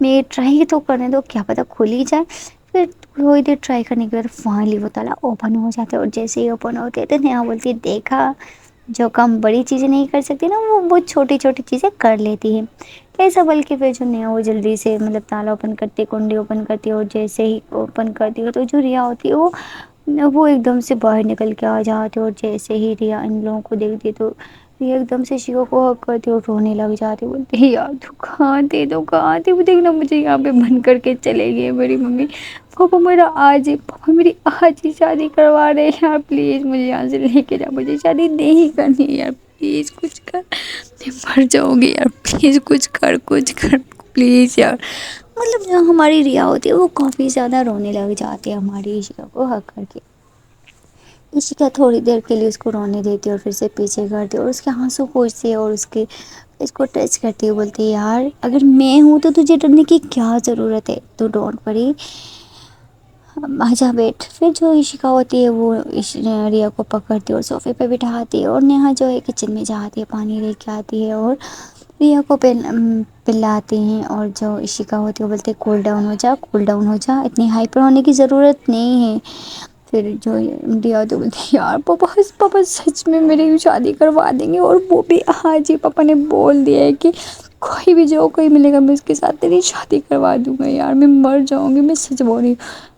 میں ٹرائی تو کرنے دو، کیا پتہ کھل ہی جائے۔ پھر تھوڑی دیر ٹرائی کرنے کے بعد فائنلی وہ تالا اوپن ہو جاتا ہے، اور جیسے ہی اوپن ہوتے تو نیہا بولتی ہے دیکھا، جو کام بڑی چیزیں نہیں کر سکتی نا وہ بہت چھوٹی چھوٹی چیزیں کر لیتی ہے ایسا۔ بلکہ پھر جو نیہا وہ جلدی سے مطلب تالا اوپن کرتی، کنڈی اوپن کرتی، اور جیسے ہی اوپن کرتی ہے تو جو ریا ہوتی ہے وہ ایک دم سے باہر نکل کے آ جاتی، اور جیسے ہی ریا ان لوگوں کو دیکھتی تو ریا ایک دم سے شیوا کو ہگ کرتی اور رونے لگ جاتی، بولتی یار تو کہاں تھے، تو کہاں تھے، وہ دیکھنا مجھے یہاں پہ بند کر کے چلے گئے میری ممی، پاپا میرا آج ہی، پاپا میری آج ہی شادی کروا رہے ہیں یار، پلیز مجھے یہاں سے لے کے جا، مجھے شادی نہیں کرنی ہے یار، پلیز کچھ کر، میں مر جاؤں گی یار، پلیز کچھ کر کچھ کر پلیز یار۔ مطلب جو ہماری ریا ہوتی ہے وہ کافی زیادہ رونے لگ جاتی ہے ہماری عشقہ کو حق کر کے۔ عشقہ تھوڑی دیر کے لیے اس کو رونے دیتی اور پھر سے پیچھے کرتی اور اس کے آنسو پوچھتی ہے اور اس کو ٹچ کرتی ہے، بولتی ہے یار اگر میں ہوں تو تجھے ڈرنے کی کیا ضرورت ہے، تو ڈونٹ وری، آجا بیٹھ۔ پھر جو عشقہ ہوتی ہے وہ ریا کو پکڑتی اور صوفے پہ بٹھاتی ہے، اور نیہا جو ہے کچن میں جاتی ہے، پانی لے کے آتی ہے اور ریا کو پلاتے ہیں، اور جو عشقہ ہوتی ہے وہ بولتے کول ڈاؤن ہو جا، کول ڈاؤن ہو جا، اتنی ہائپر ہونے کی ضرورت نہیں ہے۔ پھر جو ریا تو بولتی ہے یار پاپا سچ میں میری شادی کروا دیں گے، اور وہ بھی آج ہی، پاپا نے بول دیا ہے کہ کوئی بھی جو کوئی ملے گا میں اس کے ساتھ تیری شادی کروا دوں گا یار، میں مر جاؤں گی، میں سچ بول رہی ہوں،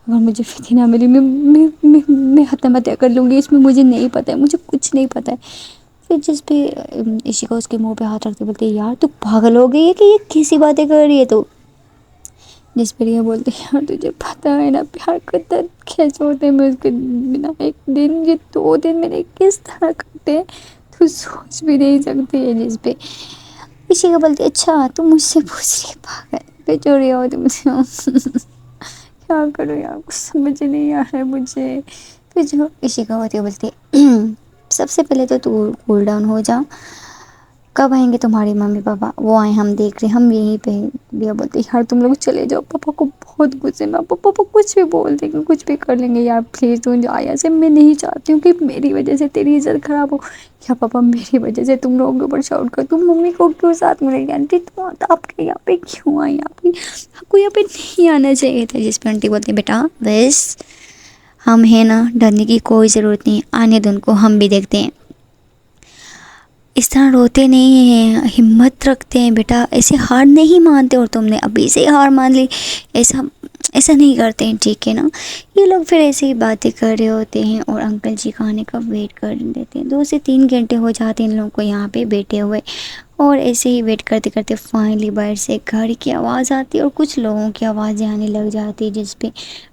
اگر مجھے فی نہ ملی میں حتم حتیہ کر لوں گی، اس میں مجھے نہیں پتہ ہے، مجھے کچھ نہیں پتہ ہے۔ پھر جس پہ عشقہ اس کے منہ پہ ہاتھ رکھتے بولتے یار تو پاگل ہو گئی ہے کہ یہ کیسی باتیں کر رہی ہے تو، جس پر یہ بولتے ہیں یار تجھے پتہ ہے نا پیار کا درد کیسے ہوتے ہیں، میں اس کے بنا ایک دن یہ 2 دن میں نے کس طرح کٹے تو سوچ بھی نہیں سکتی ہے۔ جس پہ عشقہ بولتی اچھا تو مجھ سے پوچھ رہی پاگل، پہ چوری ہوتی مجھے کیا کروں یار، کچھ سمجھ نہیں آ رہا ہے مجھے۔ پھر جو عشقہ ہوتی ہے بولتی سب سے پہلے تو کول ڈاؤن ہو جا، کب آئیں گے تمہارے ممی پاپا، وہ آئے ہم دیکھ رہے، ہم یہیں پہ ہیں۔ ریا بولتی یار تم لوگ چلے جاؤ، پاپا کو بہت غصے میں، پاپا کچھ بھی بول دیں گے، کچھ بھی کر لیں گے یار، پلیز تم جا یہاں سے، میں نہیں چاہتی ہوں کہ میری وجہ سے تیری عزت خراب ہو، یا پاپا میری وجہ سے تم لوگوں کے اوپر شاؤٹ کر، تم ممی کو کیوں ساتھ میں لے گئی آنٹی، تم آپ کے یہاں پہ کیوں آئی، آپ کو یہاں پہ نہیں آنا چاہیے تھا۔ جس پہ آنٹی بولتی بیٹا بس ہم ہیں نا، ڈرنے کی کوئی ضرورت نہیں، آنے دو ان کو، ہم بھی دیکھتے ہیں۔ اس طرح روتے نہیں ہیں، ہمت رکھتے ہیں بیٹا، ایسے ہار نہیں مانتے، اور تم نے ابھی سے ہار مان لی، ایسا نہیں کرتے ہیں، ٹھیک ہے نا۔ یہ لوگ پھر ایسے ہی باتیں کر رہے ہوتے ہیں اور انکل جی کا آنے کا ویٹ کر دیتے ہیں، 2 سے 3 گھنٹے ہو جاتے ہیں ان لوگوں کو یہاں پہ بیٹھے ہوئے، اور ایسے ہی ویٹ کرتے کرتے فائنلی باہر سے گاڑی کی آواز آتی ہے اور کچھ لوگوں کی آوازیں آنے لگ جاتی ہے، جس پہ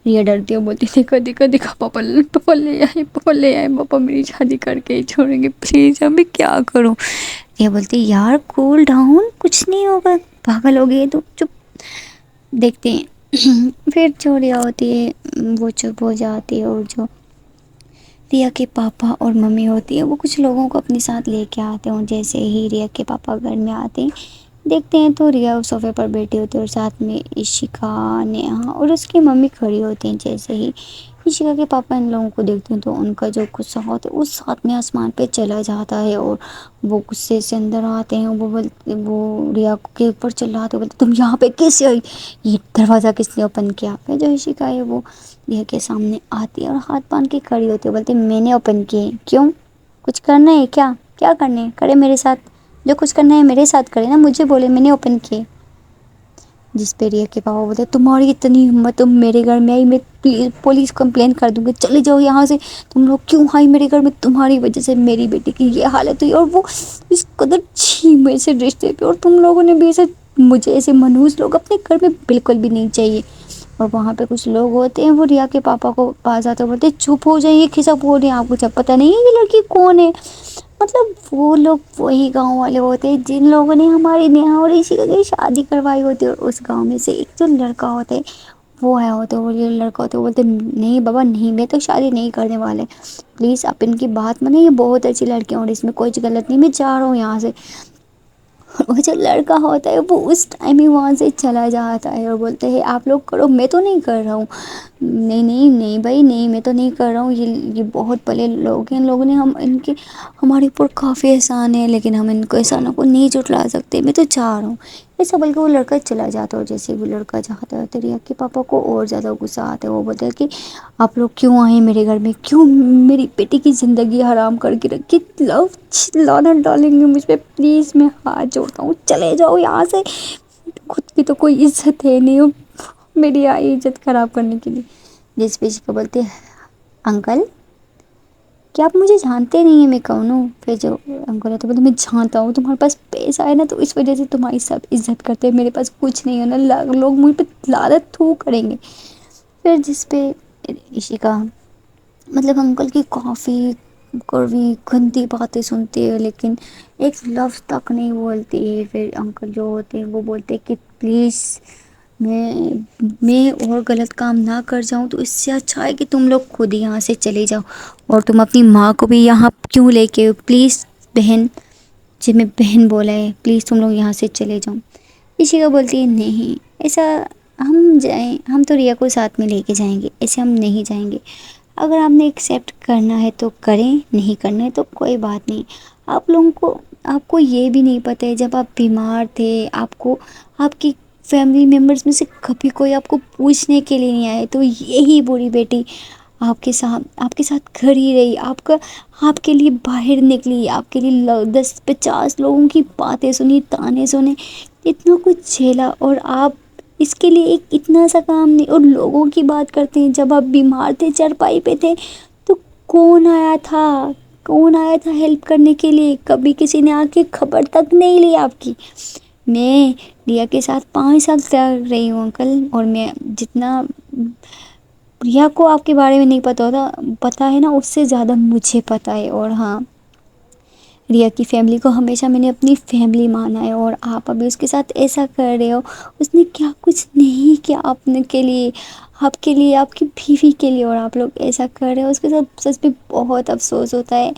ریا ڈرتی ہے، بولتی دیکھا پاپا پاپا لے آئے، پاپا میری شادی کر کے ہی چھوڑیں گے، پلیز ابھی کیا کروں۔ یہ بولتی یار کول ڈاؤن، کچھ نہیں ہوگا، پاگل ہو گئی ہے تو، چپ، دیکھتے ہیں۔ پھر جو ریا ہوتی ہے وہ چپ ہو جاتی ہے، اور جو ریا کے پاپا اور ممی ہوتی ہے وہ کچھ لوگوں کو اپنے ساتھ لے کے آتے ہیں، اور جیسے ہی ریا کے پاپا گھر میں آتے ہیں دیکھتے ہیں تو ریا اس صوفے پر بیٹھی ہوتی ہے، اور ساتھ میں عشقہ، نیہا اور اس کی ممی کھڑی ہوتی ہیں۔ جیسے ہی عشقہ کے پاپا ان لوگوں کو دیکھتے ہیں تو ان کا جو غصہ ہوتا ہے وہ ساتھ میں آسمان پہ چلا جاتا ہے، اور وہ غصے سے اندر آتے ہیں، وہ ریا کے اوپر چلاتے بولتے تم یہاں پہ کیسے آئی، یہ دروازہ کس نے اوپن کیا۔ پھر جو عشقہ ہے وہ ریا کے سامنے آتی ہے اور ہاتھ باندھ کے کھڑی ہوتی ہے، بولتے میں نے اوپن کیے، کیوں، کچھ کرنا ہے کیا کرنا ہے، کرے میرے ساتھ، جو کچھ کرنا ہے میرے ساتھ کرے نا، مجھے بولے میں نے اوپن کیے۔ جس پہ ریا کے پاپا بولتے تمہاری اتنی ہمت، تم میرے گھر میں آئی، میں پولیس کمپلین کر دوں گی، چلے جاؤ یہاں سے، تم لوگ کیوں آئی میرے گھر میں، تمہاری وجہ سے میری بیٹی کی یہ حالت ہوئی، اور وہ اس قدر چھین میں سے رشتے پہ، اور تم لوگوں نے بھی ایسے، مجھے ایسے منحوس لوگ اپنے گھر میں بالکل بھی نہیں چاہیے۔ اور وہاں پہ کچھ لوگ ہوتے ہیں وہ ریا کے پاپا کو پاس آتے بولتے چپ ہو جائیے، کھسا بول رہے ہیں، آپ کو جب پتہ نہیں ہے یہ لڑکی کون ہے۔ مطلب وہ لوگ وہی گاؤں والے ہوتے ہیں جن لوگوں نے ہماری نیہا اور عشقہ کی شادی کروائی ہوتی ہے، اور اس گاؤں میں سے ایک جو لڑکا ہوتا ہے وہ آیا ہوتا ہے، وہ جو لڑکا ہوتا ہے وہ بولتے نہیں بابا نہیں، میں تو شادی نہیں کرنے والے، پلیز آپ ان کی بات مانیں، یہ بہت اچھی لڑکی ہے اور اس میں کوئی غلط نہیں، میں جا رہا ہوں یہاں سے۔ وہ جو لڑکا ہوتا ہے وہ اس ٹائم ہی وہاں سے چلا جاتا ہے اور بولتے ہیں آپ لوگ کرو، میں تو نہیں کر رہا ہوں، نہیں بھائی نہیں، میں تو نہیں کر رہا ہوں، یہ بہت بڑے لوگ ہیں، ان لوگوں نے ہمارے اوپر کافی احسان ہے، لیکن ہم ان کو احسانوں کو نہیں جھٹلا سکتے، میں تو چاہ رہا ہوں ایسا بلکہ وہ لڑکا چلا جاتا ہے، اور جیسے وہ لڑکا جاتا ہے تو ریا کے پاپا کو اور زیادہ غصہ آتا ہے. وہ بولتے ہیں کہ آپ لوگ کیوں آئے میرے گھر میں، کیوں میری بیٹی کی زندگی حرام کر کے رکھی. لو لعنت ڈالیں گے مجھ پہ، پلیز میں ہاتھ جوڑتا ہوں چلے جاؤ یہاں سے. خود کی تو کوئی عزت ہے نہیں، میری آئی عزت خراب کرنے کے لیے. جس پہ کو بولتے انکل کیا آپ مجھے جانتے نہیں ہیں میں کون ہوں. پھر جو انکل ہے تو بولتے میں جانتا ہوں، تمہارے پاس پیسہ ہے نا تو اس وجہ سے تمہاری سب عزت کرتے ہیں، میرے پاس کچھ نہیں ہے نا لوگ مجھ پہ لعنت تھو کریں گے. پھر جس پہ عشیقا مطلب انکل کی کافی کڑوی گندی باتیں سنتی ہے لیکن ایک لفظ تک نہیں بولتی. پھر انکل جو ہوتے ہیں وہ بولتے کہ پلیز میں اور غلط کام نہ کر جاؤں تو اس سے اچھا ہے کہ تم لوگ خود ہی یہاں سے چلے جاؤ، اور تم اپنی ماں کو بھی یہاں کیوں لے کے پلیز بہن، جب میں بہن بولا ہے پلیز تم لوگ یہاں سے چلے جاؤ. عشیقا بولتی ہے نہیں ایسا ہم جائیں، ہم تو ریا کو ساتھ میں لے کے جائیں گے، ایسے ہم نہیں جائیں گے. اگر آپ نے ایکسیپٹ کرنا ہے تو کریں، نہیں کرنا ہے تو کوئی بات نہیں. آپ کو یہ بھی نہیں پتہ ہے جب آپ بیمار تھے آپ کو آپ کی فیملی ممبرز میں سے کبھی کوئی آپ کو پوچھنے کے لیے نہیں آئے، تو یہی بوڑھی بیٹی آپ کے ساتھ کھڑی رہی، آپ کے لیے باہر نکلی، آپ کے لیے 10-50 لوگوں کی باتیں سنی، تانے سنے، اتنا کچھ جھیلا، اور آپ اس کے لیے ایک اتنا سا کام نہیں. اور لوگوں کی بات کرتے ہیں جب آپ بیمار تھے چارپائی پہ تھے تو کون آیا تھا ہیلپ کرنے کے لیے؟ کبھی کسی نے آ کے خبر تک نہیں لی آپ کی. میں ریا کے ساتھ 5 سال تک رہی ہوں انکل، اور میں جتنا ریا کو آپ کے بارے میں نہیں پتا ہے نا اس سے زیادہ مجھے پتا ہے. اور ہاں ریا کی فیملی کو ہمیشہ میں نے اپنی فیملی مانا ہے، اور آپ ابھی اس کے ساتھ ایسا کر رہے ہو، اس نے کیا کچھ نہیں کیا آپ کے لیے آپ کی بیوی کے لیے، اور آپ لوگ ایسا کر رہے ہو اس کے ساتھ سچ میں بہت افسوس ہوتا ہے.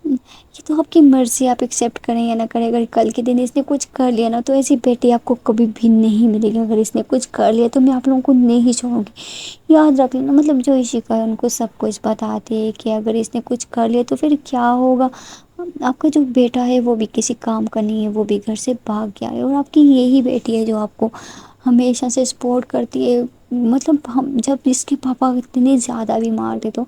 یہ تو آپ کی مرضی، آپ ایکسیپٹ کریں یا نہ کریں. اگر کل کے دن اس نے کچھ کر لیا نا تو ایسی بیٹی آپ کو کبھی بھی نہیں ملے گی. اگر اس نے کچھ کر لیا تو میں آپ لوگوں کو نہیں چھوڑوں گی، یاد رکھ لینا. مطلب جو عشیقا ہے ان کو سب کچھ بتاتے ہیں کہ اگر اس نے کچھ کر لیا تو پھر کیا ہوگا. آپ کا جو بیٹا ہے وہ بھی کسی کام کا نہیں ہے، وہ بھی گھر سے بھاگ گیا ہے، اور آپ کی یہی بیٹی ہے جو آپ کو ہمیشہ سے سپورٹ کرتی ہے. مطلب جب اس کے پاپا اتنے زیادہ بیمار تھے تو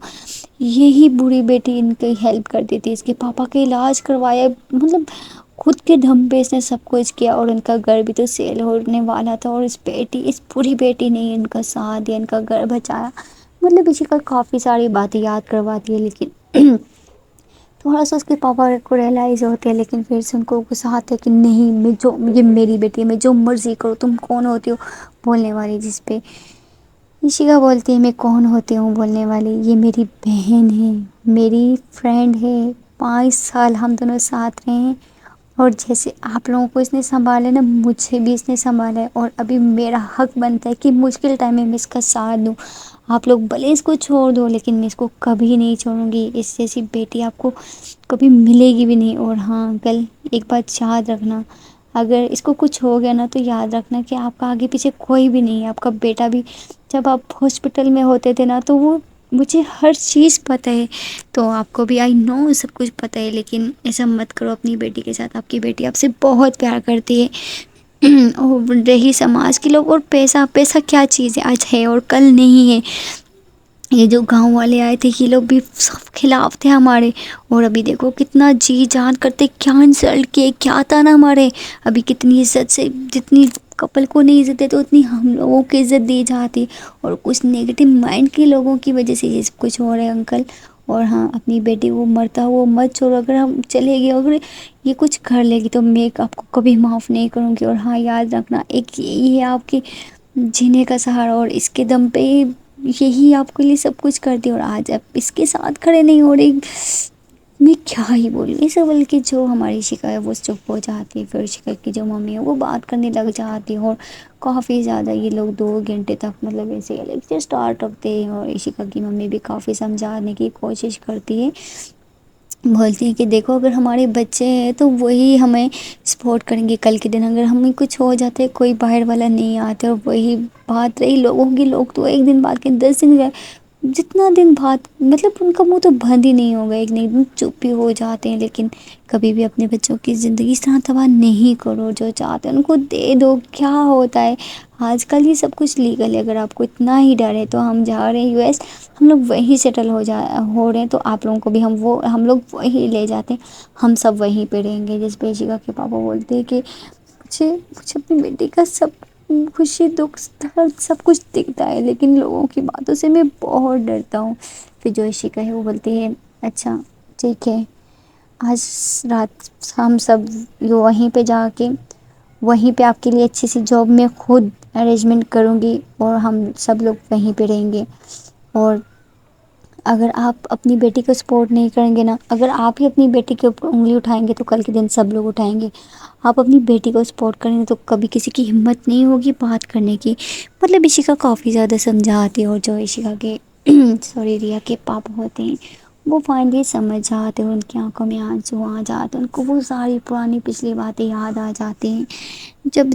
یہی بوڑھی بیٹی ان کی ہیلپ کرتی تھی، اس کے پاپا کا علاج کروایا، مطلب خود کے دم پہ اس نے سب کچھ کیا. اور ان کا گھر بھی تو سیل ہونے والا تھا، اور اس بوڑھی بیٹی نے ان کا ساتھ دیا، ان کا گھر بچایا. مطلب اسی کا کافی ساری باتیں یاد کرواتی ہے، لیکن تھوڑا سا اس کے پاپا کو ریئلائز ہوتے ہیں، لیکن پھر سے ان کو غصہ آتا ہے کہ نہیں یہ میری بیٹی ہے، میں جو مرضی کروں، تم کون ہوتی ہو بولنے والی. جس پہ عشیقا بولتی ہے میں کون ہوتی ہوں بولنے والی، یہ میری بہن ہے، میری فرینڈ ہے، 5 سال ہم دونوں ساتھ رہے ہیں، اور جیسے آپ لوگوں کو اس نے سنبھالا نا مجھے بھی اس نے سنبھالا ہے، اور ابھی میرا حق بنتا ہے کہ مشکل ٹائم میں اس کا ساتھ دوں. آپ لوگ بھلے اس کو چھوڑ دو لیکن میں اس کو کبھی نہیں چھوڑوں گی. اس جیسی بیٹی آپ کو کبھی ملے گی بھی نہیں. اور ہاں انکل ایک بات یاد رکھنا، اگر اس کو کچھ ہو گیا نا تو یاد رکھنا کہ آپ کا آگے پیچھے کوئی بھی نہیں ہے. آپ کا بیٹا بھی جب آپ ہاسپٹل میں ہوتے تھے نا تو وہ مجھے ہر چیز پتہ ہے، تو آپ کو بھی آئی نو سب کچھ پتہ ہے، لیکن ایسا مت کرو اپنی بیٹی کے ساتھ. آپ کی بیٹی آپ سے بہت پیار کرتی ہے. اور رہی سماج کے لوگ، اور پیسہ کیا چیز ہے، آج ہے اور کل نہیں ہے. یہ جو گاؤں والے آئے تھے یہ لوگ بھی سب خلاف تھے ہمارے، اور ابھی دیکھو کتنا جی جان کرتے کیا انسلٹ کیے، کیا تانا مارے. ابھی کتنی عزت سے، جتنی کپل کو نہیں عزت دیتے اتنی ہم لوگوں کی عزت دی جاتی، اور کچھ نگیٹو مائنڈ کے لوگوں کی وجہ سے یہ سب کچھ ہو رہا ہے انکل. اور ہاں اپنی بیٹی کو مرتا وہ مت چھوڑو. اگر ہم چلے گئے، اگر یہ کچھ کر لے گی تو میں آپ کو کبھی معاف نہیں کروں گی. اور ہاں یاد رکھنا ایک یہی ہے آپ کے جینے کا سہارا، اور اس کے دم پہ یہی آپ کے لیے سب کچھ کرتی. اور آج آپ اس کے ساتھ کھڑے نہیں ہو رہے، میں کیا ہی بولوں. اسے بلکہ جو ہماری عشیقا ہے وہ چپ ہو جاتی ہے، پھر عشیقا کی جو ممی ہے وہ بات کرنے لگ جاتی ہے، اور کافی زیادہ یہ لوگ 2 گھنٹے تک مطلب ایسے لیکچر اسٹارٹ رکھتے ہیں. اور عشیقا کی ممی بھی کافی سمجھانے کی کوشش کرتی ہے، بولتی ہیں کہ دیکھو اگر ہمارے بچے ہیں تو وہی ہمیں سپورٹ کریں گے. کل کے دن اگر ہمیں کچھ ہو جاتا ہے کوئی باہر والا نہیں آتا. اور وہی بات رہی لوگوں کی، لوگ تو ایک دن بعد کے 10 دن گئے جتنا دن بعد مطلب ان کا منہ تو بند ہی نہیں ہوگا، ایک نہ ایک دن چپ ہی ہو جاتے ہیں، لیکن کبھی بھی اپنے بچوں کی زندگی اس طرح تباہ نہیں کرو، جو چاہتے ہیں ان کو دے دو، کیا ہوتا ہے آج کل یہ سب کچھ لیگل ہے، اگر آپ کو اتنا ہی ڈر ہے تو ہم جا رہے ہیں US، ہم لوگ وہیں سیٹل ہو رہے ہیں، تو آپ لوگوں کو بھی ہم لوگ وہیں لے جاتے ہیں، ہم سب وہیں پہ رہیں گے۔ جس پہ عشیقا کے پاپا بولتے ہیں کہ مجھے اپنی بیٹی کا سب خوشی دکھ درد سب کچھ دکھتا ہے، لیکن لوگوں کی باتوں سے میں بہت ڈرتا ہوں۔ پھر جو عشیقا ہے وہ بولتی ہے اچھا ٹھیک ہے، آج رات ہم سب وہیں پہ جا کے وہیں پہ آپ کے لیے اچھی سی جاب میں خود ارینجمنٹ کروں گی، اور ہم سب لوگ وہیں پہ رہیں گے۔ اور اگر آپ اپنی بیٹی کو سپورٹ نہیں کریں گے نا، اگر آپ ہی اپنی بیٹی کے اوپر انگلی اٹھائیں گے تو کل کے دن سب لوگ اٹھائیں گے۔ آپ اپنی بیٹی کو سپورٹ کریں گے تو کبھی کسی کی ہمت نہیں ہوگی بات کرنے کی۔ مطلب عشیقا کافی زیادہ سمجھاتی ہے، اور جو عشیقا کے سوری ریا کے پاپا ہوتے ہیں وہ فائنلی سمجھ جاتے ہیں، ان کی آنکھوں میں آنسو آ جاتے ہیں، ان کو وہ ساری پرانی پچھلی باتیں یاد آ جاتی ہیں،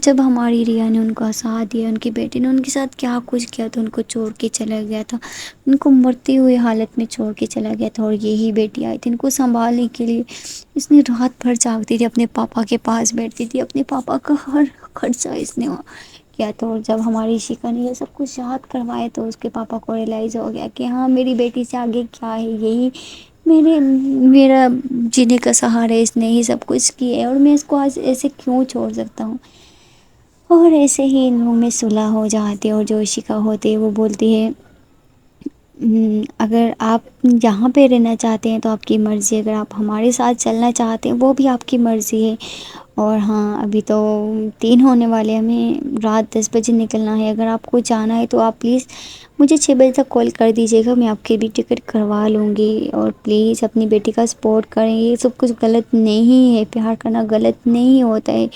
جب ہماری ریا نے ان کا ساتھ دیا، ان کے بیٹے نے ان کے ساتھ کیا کچھ کیا تھا، ان کو چھوڑ کے چلا گیا تھا، ان کو مرتے ہوئے حالت میں چھوڑ کے چلا گیا تھا، اور یہی بیٹی آئی تھی ان کو سنبھالنے کے لیے۔ اس نے رات بھر جاگتی تھی، اپنے پاپا کے پاس بیٹھتی تھی، اپنے پاپا کا ہر خرچہ اس نے کیا تھا۔ اور جب ہماری عشیقا نے یہ سب کچھ یاد کروائے تو اس کے پاپا کو ریئلائز ہو گیا کہ ہاں میری بیٹی سے آگے کیا ہے، یہی میرا جینے کا سہارا ہے، اس نے ہی سب کچھ کیا ہے، اور میں اس کو آج ایسے کیوں چھوڑ سکتا ہوں۔ اور ایسے ہی ان لوگوں میں صلح ہو جاتی ہے، اور جو عشیقا ہوتی ہے وہ بولتی ہے اگر آپ یہاں پہ رہنا چاہتے ہیں تو آپ کی مرضی ہے، اگر آپ ہمارے ساتھ چلنا چاہتے ہیں وہ بھی آپ کی مرضی ہے۔ اور ہاں ابھی تو 3 ہونے والے ہیں، ہمیں رات 10 بجے نکلنا ہے، اگر آپ کو جانا ہے تو آپ پلیز مجھے 6 بجے تک کال کر دیجیے گا، میں آپ کی بھی ٹکٹ کروا لوں گی، اور پلیز اپنی بیٹی کا سپورٹ کریں، یہ سب کچھ غلط نہیں ہے، پیار کرنا غلط نہیں ہوتا ہے۔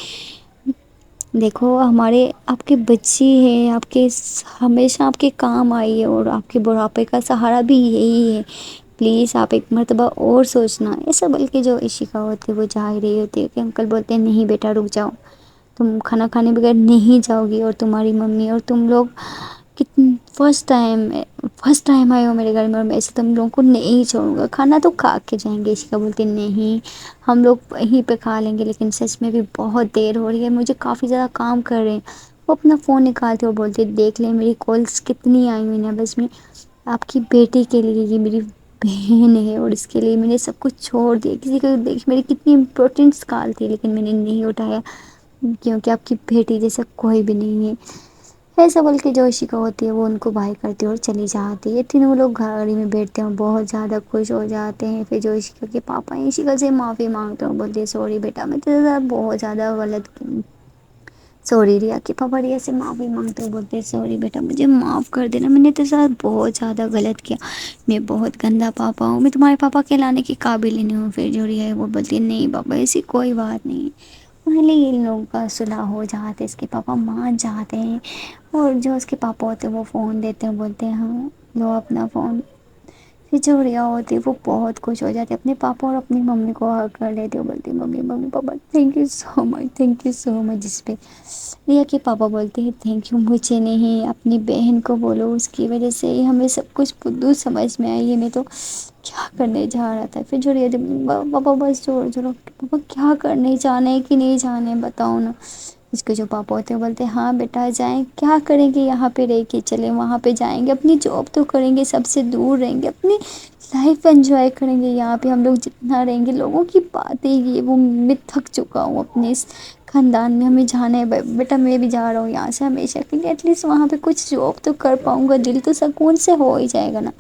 دیکھو ہمارے آپ کے بچی ہیں، آپ کے ہمیشہ آپ کے کام آئی ہے، اور آپ کے بڑھاپے کا سہارا بھی یہی ہے، پلیز آپ ایک مرتبہ اور سوچنا۔ ایسا بلکہ جو عشیقا ہوتی ہے وہ جا ہی رہی ہوتی ہے کہ انکل بولتے ہیں نہیں بیٹا رک جاؤ، تم کھانا کھانے بغیر نہیں جاؤ گی، اور تمہاری ممی اور تم لوگ فرسٹ ٹائم آئے ہو میرے گھر میں، اور میں ایسے تم لوگوں کو نہیں چھوڑوں گا، کھانا تو کھا کے جائیں گے۔ عشیقا بولتی نہیں ہم لوگ وہیں پہ کھا لیں گے، لیکن سچ میں بھی بہت دیر ہو رہی ہے، مجھے کافی زیادہ کام کر رہے ہیں۔ وہ اپنا فون نکالتے اور بولتے دیکھ لیں میری کالس کتنی آئی ہوئی ہیں، بس میں آپ کی بیٹی کے لیے، یہ میری بہن ہے اور اس کے لیے میں نے سب کچھ چھوڑ دیا، کسی کو دیکھ میری کتنی امپورٹنس کال تھی لیکن میں نے نہیں اٹھایا، کیونکہ آپ کی بیٹی جیسا کوئی بھی نہیں ہے۔ ایسا بول کے جو عشیقا ہوتی ہے وہ ان کو بائی کرتی ہے اور چلی جاتی ہے۔ تینوں لوگ گاڑی میں بیٹھتے ہیں اور بہت زیادہ خوش ہو جاتے ہیں۔ پھر جو عشیقا کے پاپا ہیں عشیقا سے معافی مانگتے ہیں اور بولتے ہیں سوری بیٹا میں تیرے ساتھ بہت زیادہ غلط کی، سوری ریا کے پاپا ریا سے معافی مانگتے ہیں، بولتے ہیں سوری بیٹا مجھے معاف کر دینا، میں نے تیرے ساتھ بہت زیادہ غلط کیا، میں بہت گندا پاپا ہوں، میں تمہارے پاپا کہلانے کی قابل ہی نہیں ہوں۔ پھر جو ریا ہے وہ بولتی ہے نہیں پاپا ایسی کوئی بات نہیں ہے۔ پہلے ان لوگوں کا صلح ہو جاتے، اس کے پاپا مان جاتے ہیں، اور جو اس کے پاپا ہوتے ہیں وہ فون دیتے ہیں، بولتے ہیں ہاں لو اپنا فون۔ پھر جو ریا ہوتی ہے وہ بہت خوش ہو جاتی ہے، اپنے پاپا اور اپنی ممی کو ہگ کر لیتے ہیں، بولتی mummy papa thank you so much, thank you so much. جس پہ ریا کے پاپا بولتے ہیں تھینک یو مجھے نہیں اپنی بہن کو بولو، اس کی وجہ سے ہی ہمیں سب کچھ بدو سمجھ میں آئی ہے، میں تو کیا کرنے جا رہا تھا۔ پھر جو ریا پاپا بس چھوڑو پاپا کیا کرنے جانا ہے کہ نہیں جانا ہے بتاؤ نا۔ اس کے جو پاپا ہوتے ہیں بولتے ہیں ہاں بیٹا جائیں، کیا کریں گے یہاں پہ رہ کے، چلیں وہاں پہ جائیں گے، اپنی جاب تو کریں گے، سب سے دور رہیں گے، اپنی لائف انجوائے کریں گے، یہاں پہ ہم لوگ جتنا رہیں گے لوگوں کی باتیں یہ وہ میں تھک چکا ہوں اپنے اس خاندان میں، ہمیں جانا ہے بیٹا، میں بھی جا رہا ہوں یہاں سے ہمیشہ کے لیے، ایٹ لیسٹ وہاں پہ کچھ جاب تو کر پاؤں گا، دل تو سکون سے ہو ہی جائے گا نا۔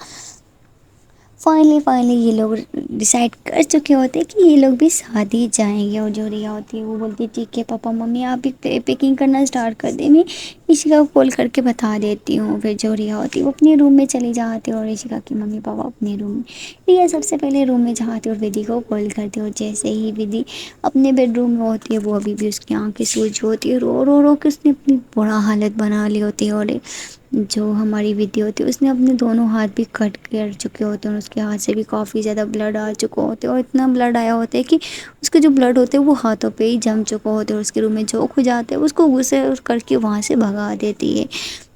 فائنلی یہ لوگ ڈیسائیڈ کر چکے ہوتے کہ یہ لوگ بھی شادی جائیں گے، اور جو ریا ہوتی ہے وہ بولتی ہے ٹھیک ہے پاپا ممی آپ بھی پیکنگ کرنا اسٹارٹ کر دیں، میں عشیقا کو کال کر کے بتا دیتی ہوں۔ پھر جو ریا ہوتی ہے وہ اپنے روم میں چلی جاتی ہے، اور عشیقا کی ممی پاپا اپنے روم میں۔ ریا سب سے پہلے روم میں جاتی ہے اور ودی کو کال کرتی ہے، اور جیسے ہی ودی اپنے بیڈ روم میں ہوتی ہے وہ ابھی بھی اس کی آنکھیں سوج ہوتی ہے، رو رو کے اس نے اپنی برا حالت بنا لی ہوتی ہے، اور جو ہماری ودی ہوتی ہے اس نے اپنے دونوں ہاتھ بھی کٹ کر چکے ہوتے ہیں، اور اس کے ہاتھ سے بھی کافی زیادہ بلڈ آ چکا ہوتا ہے، اور اتنا بلڈ آیا ہوتا ہے کہ اس کے جو بلڈ ہوتے ہیں وہ ہاتھوں پہ ہی جم چکا ہوتا ہے، اور اس کے روم میں جو کھو جاتے ہیں اس کو غصے کر کے وہاں سے بھگا دیتی ہے۔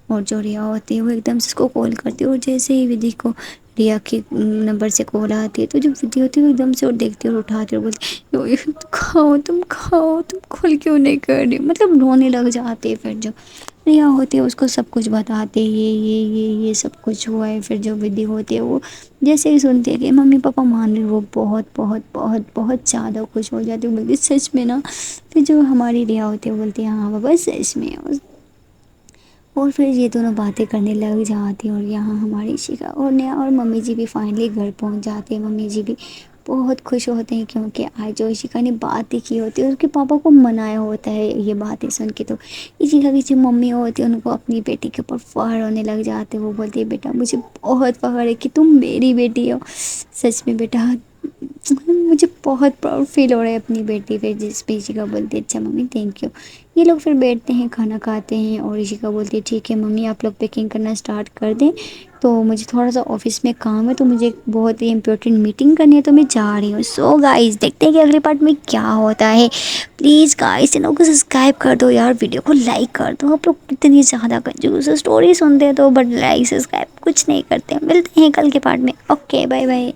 اور جو ریا ہوتی ہے وہ ایک دم سے اس کو کال کرتی ہے، اور جیسے ہی ودی کو ریا کے نمبر سے کال آتی ہے تو جو ودی ہوتی ہے وہ ایک دم سے اور دیکھتی ہے اور اٹھاتی ہے اور بولتی ہے کھاؤ تم کھول کیوں نہیں کر رہی، مطلب رونے لگ جاتے ہیں۔ پھر جو ریا ہوتی ہے اس کو سب کچھ بتاتے یہ سب کچھ ہوا ہے۔ پھر جو ودی ہوتی ہے وہ جیسے ہی سنتی ہے کہ ممی پاپا مان رہے، وہ بہت بہت بہت بہت زیادہ خوش ہو جاتی ہے، بولتی سچ میں نا؟ پھر جو ہماری ریا ہوتی ہے وہ بولتی ہے ہاں بابا سچ میں۔ اور پھر یہ دونوں باتیں کرنے لگ جاتی ہیں، اور یہاں ہماری شیکا اور نیا اور ممی جی بھی فائنلی گھر پہنچ جاتے ہیں۔ ممی جی بھی بہت خوش ہوتے ہیں کیونکہ آج جو شیکا نے باتیں کی ہوتی ہے اس کے پاپا کو منایا ہوتا ہے یہ باتیں سن کے، تو اسی کا جو ممی ہوتی ہے ان کو اپنی بیٹی کے اوپر فخر ہونے لگ جاتے ہیں۔ وہ بولتی ہے بیٹا مجھے بہت فخر ہے کہ تم میری بیٹی ہو، سچ میں بیٹا مجھے بہت پراؤڈ فیل ہو رہا ہے اپنی بیٹی پہ۔ جس پہ شیکا بولتی ہے اچھا ممی تھینک یو۔ یہ لوگ پھر بیٹھتے ہیں کھانا کھاتے ہیں، اور رشیکا بولتی ہے ٹھیک ہے ممی آپ لوگ پیکنگ کرنا اسٹارٹ کر دیں، تو مجھے تھوڑا سا آفس میں کام ہے، تو مجھے بہت ہی امپورٹنٹ میٹنگ کرنی ہے تو میں جا رہی ہوں۔ سو گائز دیکھتے ہیں کہ اگلے پارٹ میں کیا ہوتا ہے۔ پلیز گائز چینل کو سبسکرائب کر دو یار، ویڈیو کو لائک کر دو۔ آپ لوگ اتنی زیادہ کنجوس اسٹوری سنتے تو بٹ لائک سبسکرائب کچھ نہیں کرتے۔ ملتے ہیں کل کے پارٹ میں، اوکے بائے بائے۔